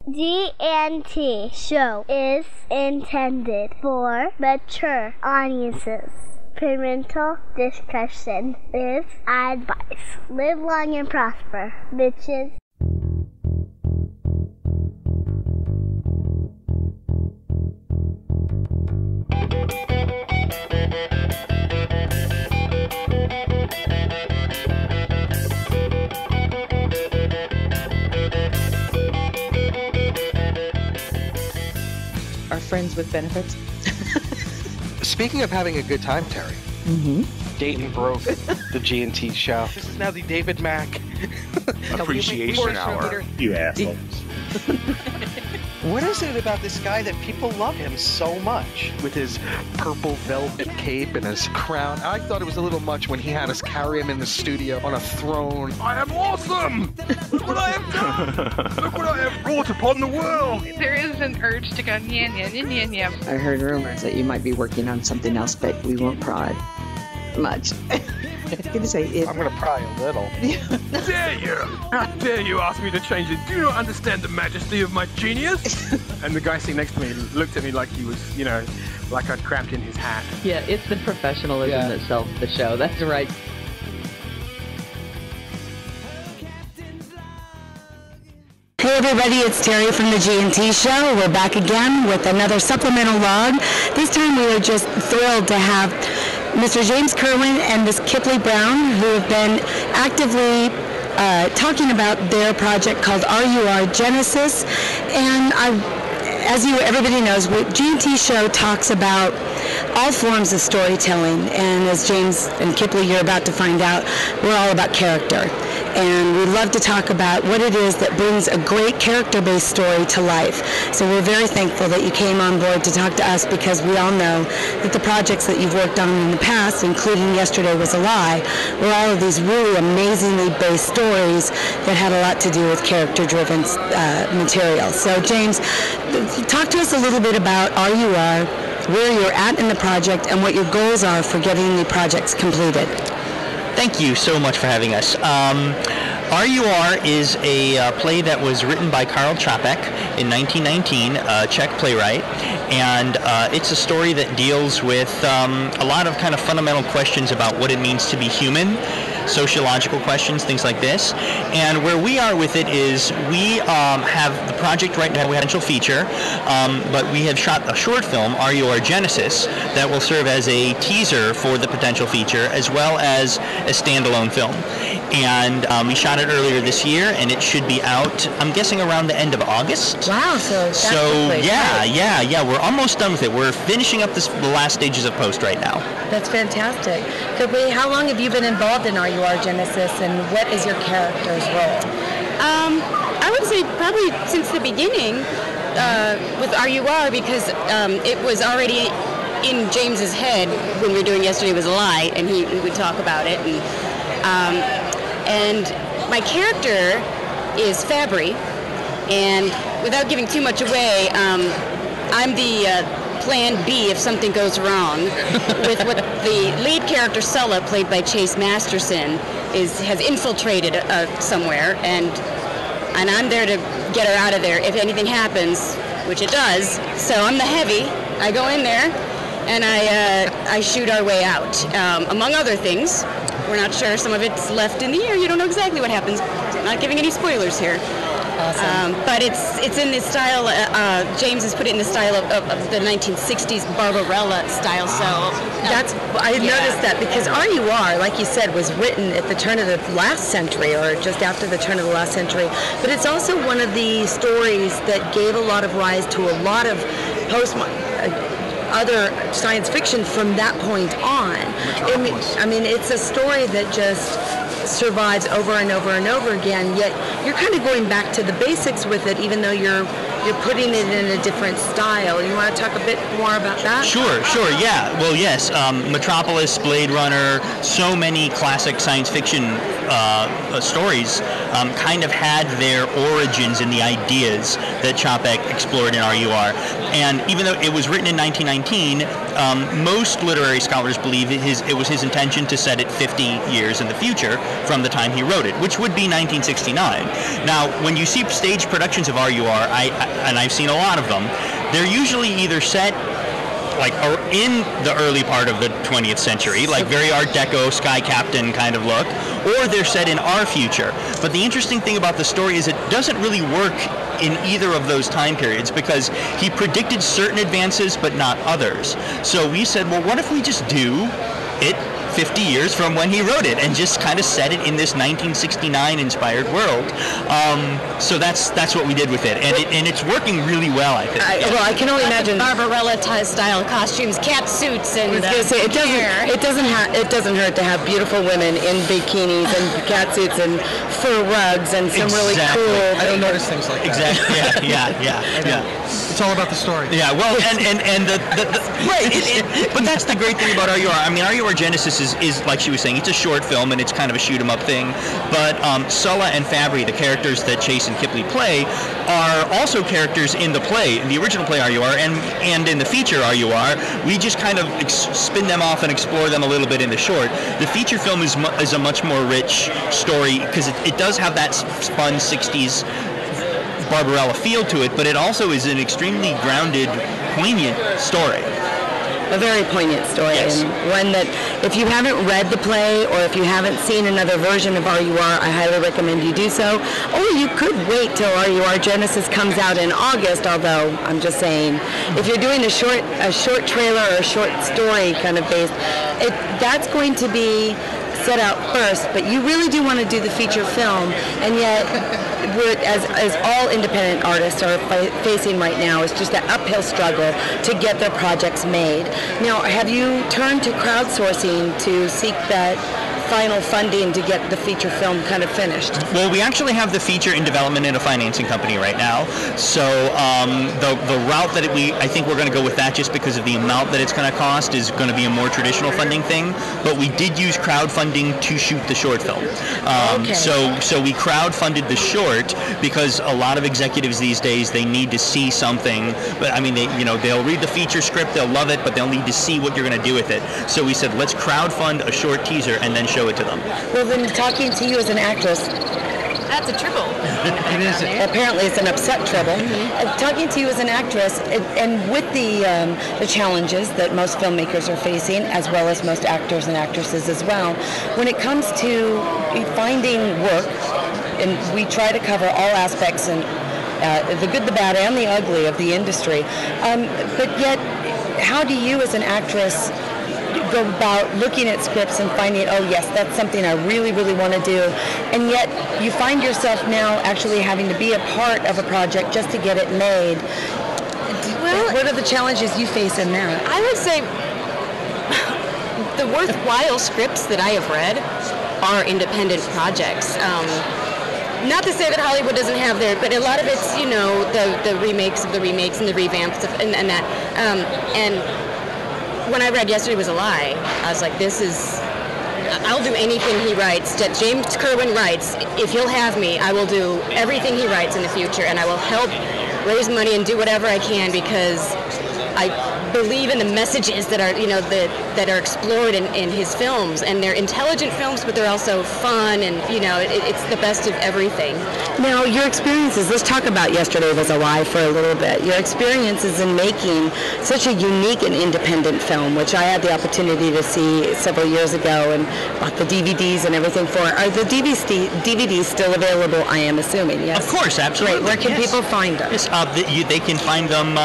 G&T show is intended for mature audiences. Parental discussion is advice. Live long and prosper, bitches. Are friends with benefits? Speaking of having a good time, Terry. Dayton broke the G&T show. This is now the David Mack Appreciation Hour. You assholes. What is it about this guy that people love him so much? With his purple velvet cape and his crown. I thought it was a little much when he had us carry him in the studio on a throne. I am awesome! Look what I have done! Look what I have brought upon the world! There is an urge to go nya. I heard rumors that you might be working on something else, but we won't pry much. I'm gonna say I'm gonna pry a little. Dare you! How dare you ask me to change it? Do you not understand the majesty of my genius? And the guy sitting next to me looked at me like he was, like I'd cramped in his hat. Yeah, it's the professionalism that sells the show. That's right. Hey everybody, it's Terry from the G&T Show. We're back again with another supplemental log. This time we are just thrilled to have Mr. James Kerwin and Ms. Kipleigh Brown, who have been actively talking about their project called R.U.R. Genesis. And as everybody knows, G&T Show talks about all forms of storytelling. And as James and Kipleigh, you're about to find out, we're all about character. And we love to talk about what it is that brings a great character-based story to life. So we're very thankful that you came on board to talk to us, because we all know that the projects that you've worked on in the past, including Yesterday Was a Lie, were all of these really amazingly based stories that had a lot to do with character-driven material. So James, talk to us a little bit about R.U.R., where you're at in the project, and what your goals are for getting the projects completed. Thank you so much for having us. R.U.R. is a play that was written by Karl Čapek in 1919, a Czech playwright, and it's a story that deals with a lot of kind of fundamental questions about what it means to be human, sociological questions, things like this. And where we are with it is we have the project right now, we have a potential feature, but we have shot a short film, R.U.R. Genesis, that will serve as a teaser for the potential feature, as well as a standalone film. And we shot it earlier this year, and it should be out, I'm guessing, around the end of August. Wow, yeah, we're almost done with it. We're finishing up the last stages of post right now. That's fantastic. Kipleigh, how long have you been involved in R.U.R. Genesis, and what is your character's role? I would say probably since the beginning with R.U.R. because it was already in James's head when we were doing Yesterday Was a Lie, and he would talk about it. And my character is Fabry, and without giving too much away, I'm the plan B if something goes wrong. With what the lead character Sulla, played by Chase Masterson, has infiltrated somewhere, and I'm there to get her out of there if anything happens, which it does. So I'm the heavy. I go in there, and I shoot our way out. Among other things, we're not sure. Some of it's left in the air. You don't know exactly what happens. I'm not giving any spoilers here. Awesome. But it's in this style. James has put it in the style of the 1960s Barbarella style. So I noticed that because R.U.R., like you said, was written at the turn of the last century, or just after the turn of the last century. But it's also one of the stories that gave a lot of rise to a lot of other science fiction from that point on. I mean, it's a story that just survives over and over and over again, yet you're kind of going back to the basics with it, even though you're putting it in a different style. You want to talk a bit more about that? Sure, yeah. Well, yes, Metropolis, Blade Runner, so many classic science fiction stories kind of had their origins in the ideas that Čapek explored in R.U.R. And even though it was written in 1919, most literary scholars believe it was his intention to set it 50 years in the future from the time he wrote it, which would be 1969. Now, when you see stage productions of R.U.R., and I've seen a lot of them, they're usually either set like in the early part of the 20th century, like very Art Deco, Sky Captain kind of look, or they're set in our future. But the interesting thing about the story is it doesn't really work in either of those time periods because he predicted certain advances but not others. So we said, well, what if we just do it 50 years from when he wrote it and just kind of set it in this 1969 inspired world. So that's what we did with it, and it's working really well, I think. Well, I can only imagine Barbarella style costumes, cat suits, and I was going to say it doesn't hurt to have beautiful women in bikinis and cat suits and fur rugs and some really cool. I don't notice things like that. Exactly. Yeah. It's all about the story. Yeah. Well, and the right. But that's the great thing about R.U.R. I mean, R.U.R. Genesis is like she was saying, it's a short film and it's kind of a shoot 'em up thing. But Sulla and Fabry, the characters that Chase and Kipleigh play, are also characters in the play, in the original play R.U.R. and in the feature R.U.R. We just kind of spin them off and explore them a little bit in the short. The feature film is a much more rich story because it does have that fun 60s Barbarella feel to it, but it also is an extremely grounded, poignant story. A very poignant story, yes. And one that if you haven't read the play or if you haven't seen another version of R.U.R., I highly recommend you do so. Or you could wait till R.U.R. Genesis comes out in August, although I'm just saying, if you're doing a short trailer or a short story kind of based, that's going to be set out first, but you really do want to do the feature film, and yet as all independent artists are facing right now, is just an uphill struggle to get their projects made. Now, have you turned to crowdsourcing to seek that final funding to get the feature film kind of finished? Well, we actually have the feature in development in a financing company right now. So the route that I think we're going to go with that just because of the amount that it's going to cost is going to be a more traditional funding thing. But we did use crowdfunding to shoot the short film. Okay. So we crowdfunded the short because a lot of executives these days, they need to see something. But I mean, they'll read the feature script, they'll love it, but they'll need to see what you're going to do with it. So we said, let's crowdfund a short teaser and then show it to them. Well, then talking to you as an actress, that's a triple. It is. Apparently, it's an upset trouble. Talking to you as an actress, and with the challenges that most filmmakers are facing, as well as most actors and actresses as well, when it comes to finding work, and we try to cover all aspects and the good, the bad, and the ugly of the industry. But yet, how do you as an actress go about looking at scripts and finding, oh yes, that's something I really, really want to do, and yet you find yourself now actually having to be a part of a project just to get it made? Well, what are the challenges you face in that? I would say the worthwhile scripts that I have read are independent projects. Not to say that Hollywood doesn't have their, but a lot of it's, the remakes of the remakes and the revamps and that. And when I read Yesterday Was a Lie, I was like, I'll do anything he writes, that James Kerwin writes. If he'll have me, I will do everything he writes in the future, and I will help raise money and do whatever I can because I believe in the messages that are, that are explored in his films, and they're intelligent films, but they're also fun, and it's the best of everything. Now, your experiences. Let's talk about Yesterday Was a Lie for a little bit. Your experiences in making such a unique and independent film, which I had the opportunity to see several years ago, and bought the DVDs and everything for. Are the DVDs still available? I am assuming. Yes. Of course, absolutely. Great. Where can people find them? Yes, they can find them.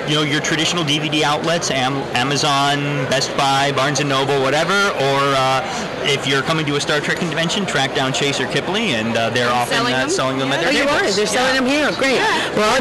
Your traditional DVD outlets, Amazon, Best Buy, Barnes & Noble, whatever, or if you're coming to a Star Trek convention, track down Chase or Kipleigh, and they're often selling them at their tables. Oh, you are? They're selling them here? Great. Yeah. Well, or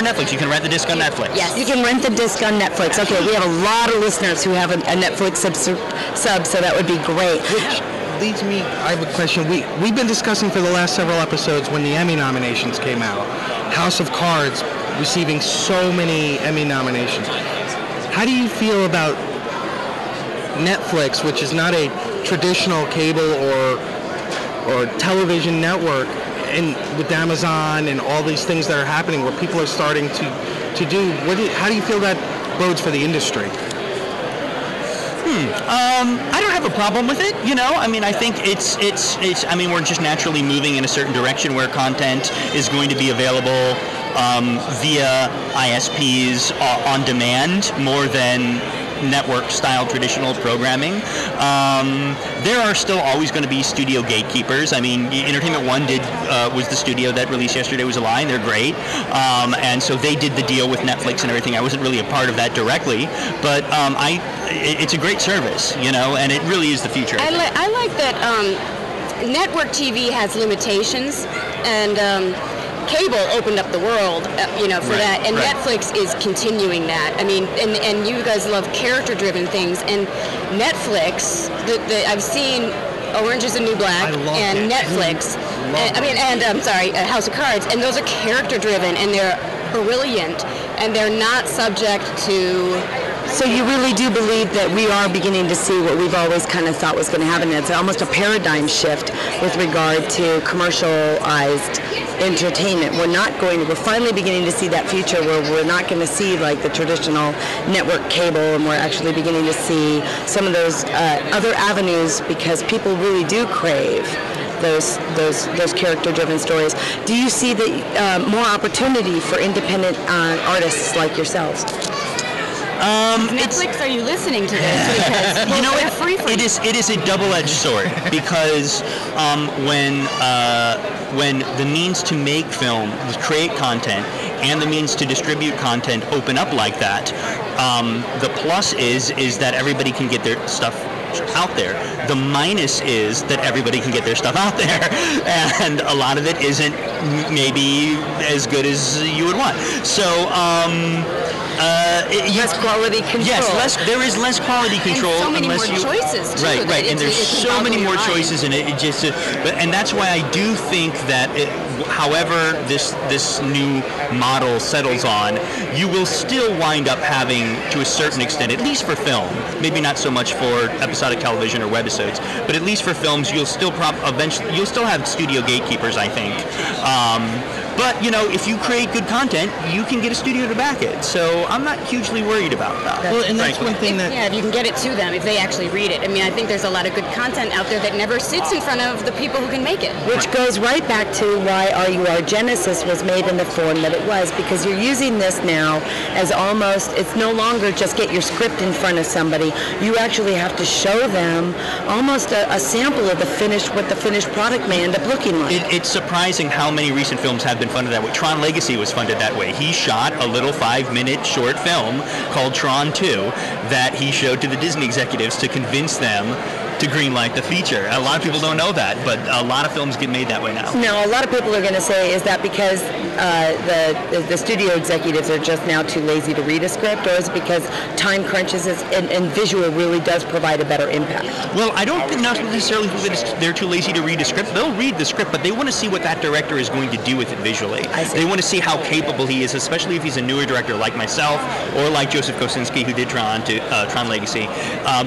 Netflix. You can rent the disc on Netflix. Yes. You can rent the disc on Netflix. Okay, we have a lot of listeners who have a Netflix sub, so that would be great. Which leads me, I have a question. We've been discussing for the last several episodes when the Emmy nominations came out, House of Cards receiving so many Emmy nominations. How do you feel about Netflix, which is not a traditional cable or television network, and with Amazon and all these things that are happening where people are starting to to do? How do you feel that bodes for the industry? I don't have a problem with it, you know. I mean, I think it's. I mean, we're just naturally moving in a certain direction where content is going to be available via ISPs on demand more than network-style traditional programming. There are still always going to be studio gatekeepers. I mean, Entertainment One was the studio that released Yesterday Was a Lie, and they're great. And so they did the deal with Netflix and everything. I wasn't really a part of that directly, but it's a great service, you know, and it really is the future. I like that network TV has limitations, and cable opened up the world, for that, and Netflix is continuing that. I mean, and you guys love character-driven things, and Netflix, I've seen Orange is the New Black and Netflix, House of Cards, and those are character-driven, and they're brilliant, and they're not subject to... So you really do believe that we are beginning to see what we've always kind of thought was going to happen. It's almost a paradigm shift with regard to commercialized entertainment. We're finally beginning to see that future where we're not going to see like the traditional network cable, and we're actually beginning to see some of those other avenues, because people really do crave those character-driven stories. Do you see more opportunity for independent artists like yourselves? Netflix, are you listening to this? Because you know, it is a double-edged sword, because when the means to make film, to create content, and the means to distribute content open up like that, the plus is that everybody can get their stuff out there. The minus is that everybody can get their stuff out there, and a lot of it isn't maybe as good as you would want. So less quality control. Yes, there is less quality control. And so many more choices too. Right, and there's so many more choices, and it just. And that's why I do think that, however this new model settles on, you will still wind up having, to a certain extent, at least for film, maybe not so much for episodic television or webisodes, but at least for films, you'll still have studio gatekeepers, I think. But, you know, if you create good content, you can get a studio to back it. So I'm not hugely worried about that. Well, and that's one thing if you can get it to them, if they actually read it. I mean, I think there's a lot of good content out there that never sits in front of the people who can make it. Which goes right back to why R.U.R. Genesis was made in the form that it was, because you're using this now as almost, it's no longer just get your script in front of somebody. You actually have to show them almost a sample of what the finished product may end up looking like. It's surprising how many recent films have been funded that way. Tron Legacy was funded that way. He shot a little 5-minute short film called Tron 2 that he showed to the Disney executives to convince them to greenlight the feature. A lot of people don't know that, but a lot of films get made that way now. Now, a lot of people are going to say, is that because the studio executives are just now too lazy to read a script, or is it because time crunches and visual really does provide a better impact? Well, I don't necessarily think that they're too lazy to read a script. They'll read the script, but they want to see what that director is going to do with it visually. They want to see how capable he is, especially if he's a newer director like myself or like Joseph Kosinski, who did Tron Legacy.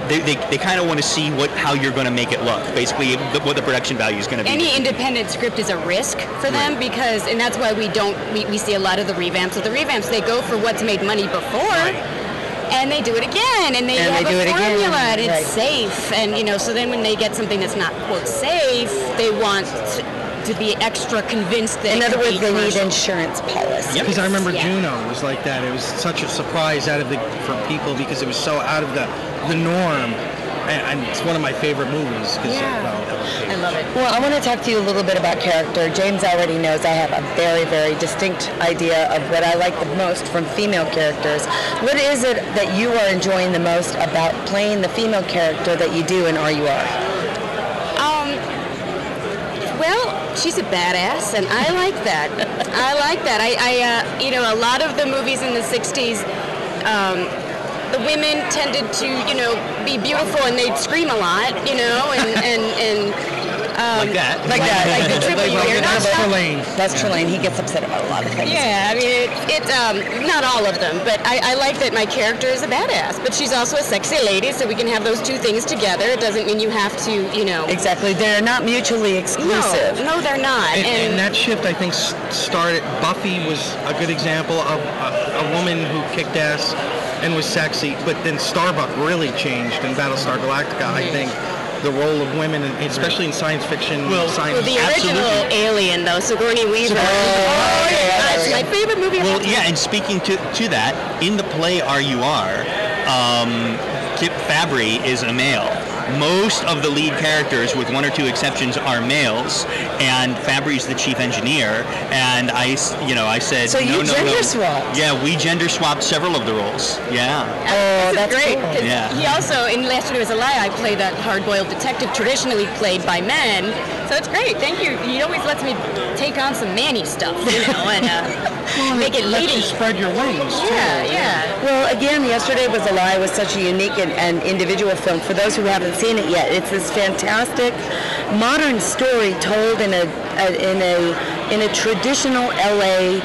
They kind of want to see how you're going to make it look, basically what the production value is going to be. Any independent script is a risk for them, and that's why we see a lot of the revamps. So the revamps, they go for what's made money before, and they do it again, and they have a formula, and it's safe, and so then when they get something that's not quote safe, they want to be extra convinced that. In other words, they need insurance policy. Because I remember Juno was like that. It was such a surprise for people because it was so out of the norm. And it's one of my favorite movies. I love it. Well, I want to talk to you a little bit about character. James already knows I have a very, very distinct idea of what I like the most from female characters. What is it that you are enjoying the most about playing the female character that you do in R.U.R.? Well, she's a badass, and I like that. A lot of the movies in the 60s, the women tended to, be beautiful, and they'd scream a lot, Like that. Like the triple weird. That's Trelane. That's Trelane. He gets upset about a lot of things. Yeah, I mean, not all of them, but I like that my character is a badass, but she's also a sexy lady, so we can have those two things together. It doesn't mean you have to, Exactly. They're not mutually exclusive. No, they're not. And that shift, I think, started. Buffy was a good example of a woman who kicked ass and was sexy, but then Starbuck really changed in Battlestar Galactica, I think. The role of women, especially in science fiction. The original Alien, though, Sigourney Weaver. That's my favorite movie. Well, yeah, and speaking to that, in the play R.U.R., Kip Fabry is a male. Most of the lead characters, with one or two exceptions, are males, and Fabry's the chief engineer. And I said, so you gender swapped? Yeah, we gender swapped several of the roles. Yeah. Oh, that's great. Cool. Yeah. He also, in Yesterday Was a Lie, I played that hard-boiled detective traditionally played by men. So it's great. Thank you. He always lets me take on some manny stuff, and make it lady. Spread your wings. Yeah. Well, again, Yesterday Was a Lie was such a unique and individual film. For those who haven't seen it yet, it's this fantastic modern story told in a traditional LA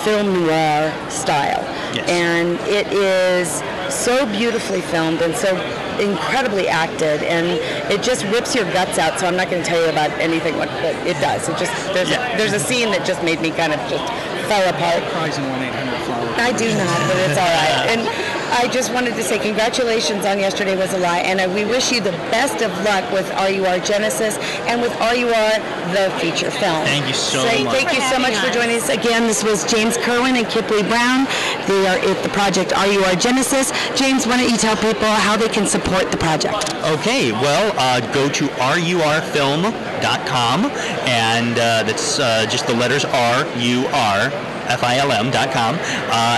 film noir style. Yes. And it is so beautifully filmed and so incredibly acted, and it just rips your guts out. So I'm not going to tell you about anything, but it does. It just there's a scene that just made me kind of just fell apart. Cries in 1-800-FLOWER. I do not, but it's all right. And I just wanted to say congratulations on Yesterday Was a Lie, and we wish you the best of luck with R.U.R. Genesis and with R.U.R. the feature film. Thank you so much. Thank you so much for joining us again. This was James Kerwin and Kipleigh Brown. They are at the project R.U.R. Genesis. James, why don't you tell people how they can support the project? Okay, well, go to rurfilm.com, and that's just the letters R-U-R. FILM.com,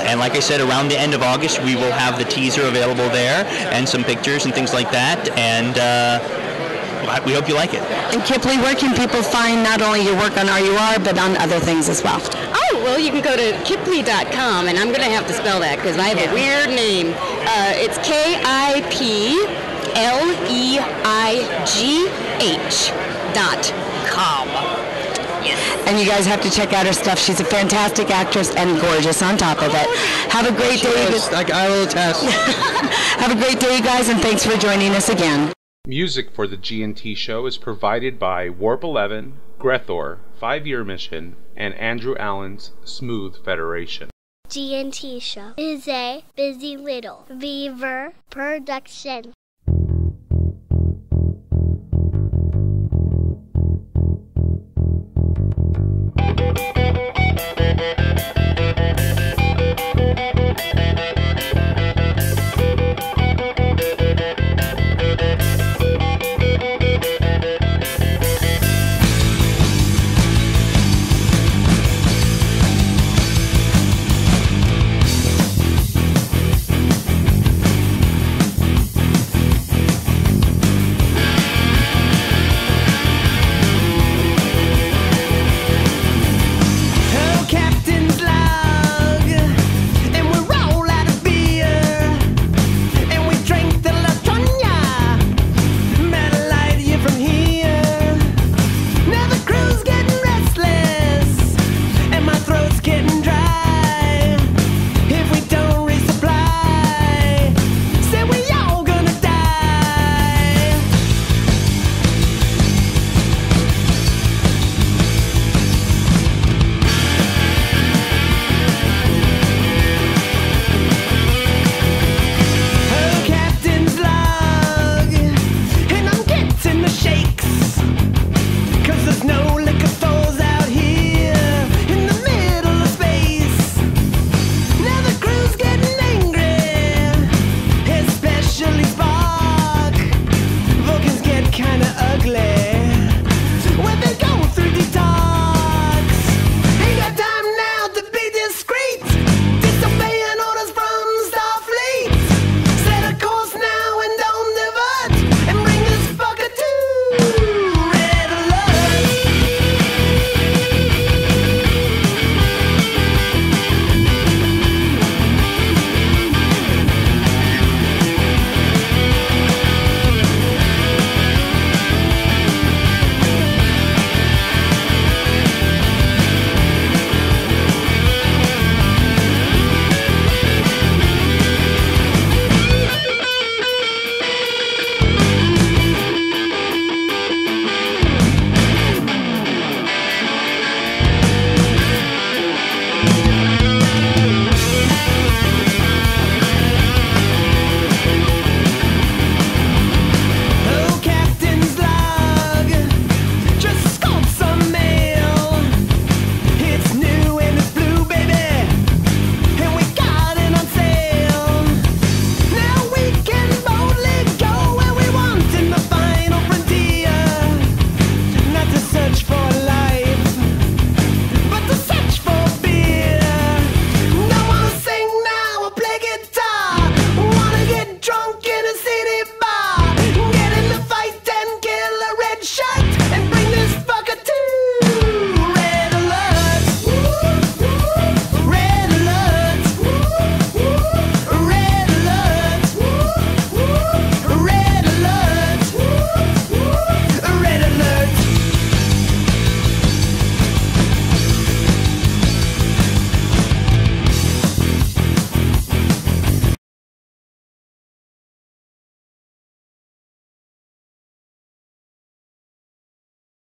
and like I said, around the end of August we will have the teaser available there and some pictures and things like that, and we hope you like it. And Kipleigh, where can people find not only your work on R.U.R. but on other things as well? Oh, well, you can go to Kipleigh.com, and I'm going to have to spell that because I have a weird name. It's KIPLEIGH.com. And you guys have to check out her stuff. She's a fantastic actress and gorgeous on top of it. Have a great day. I will attest. Have a great day, guys, and thanks for joining us again. Music for the G&T show is provided by Warp 11, Grethor, 5-Year Mission, and Andrew Allen's Smooth Federation. G&T Show is a Busy Little Beaver production. Kinda ugly with